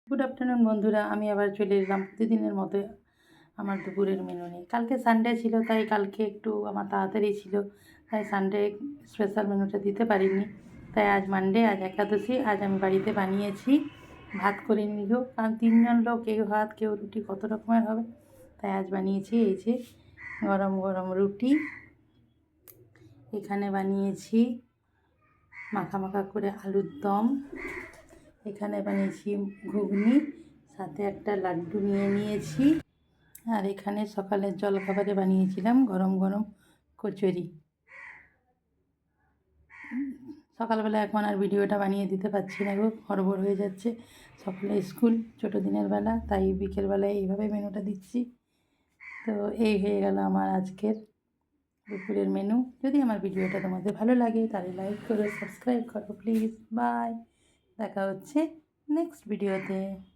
Good afternoon বন্ধুরা, আমি আবার চলে এলাম প্রতিদিনের মতো আমার দুপুরের মেনু নিয়ে। কালকে সানডে ছিল, তাই কালকে একটু আমার তাড়াতাড়ি ছিল, তাই সানডে স্পেশাল মেনুটা দিতে পারিনি। তাই আজ মানডে, আজ একাদশী, আজ আমি বাড়িতে বানিয়েছি ভাত করে নিও, কারণ 3জন লোক, কেউ ভাত কেউ রুটি, কত রকমের হবে। তাই আজ বানিয়েছি এই যে গরম গরম রুটি, এখানে বানিয়েছি মাখা মাখা করে আলুর দম, এখানে বানিয়েছি ঘুগনি, সাথে একটা লাড্ডু নিয়ে নিয়েছি, আর এখানে সকালের জলখাবারে বানিয়েছিলাম গরম গরম কচুরি। সকালবেলা এখন আর ভিডিওটা বানিয়ে দিতে পারছি না গো, হড়বড় হয়ে যাচ্ছে, সকালে স্কুল, ছোটো দিনের বেলা, তাই বিকেলবেলায় এইভাবে মেনুটা দিচ্ছি। তো এই হয়ে গেল আমার আজকের দুপুরের মেনু। যদি আমার ভিডিওটা তোমাদের ভালো লাগে তাহলে লাইক করো, সাবস্ক্রাইব করো প্লিজ। বাই, দেখা হচ্ছে নেক্সট ভিডিওতে।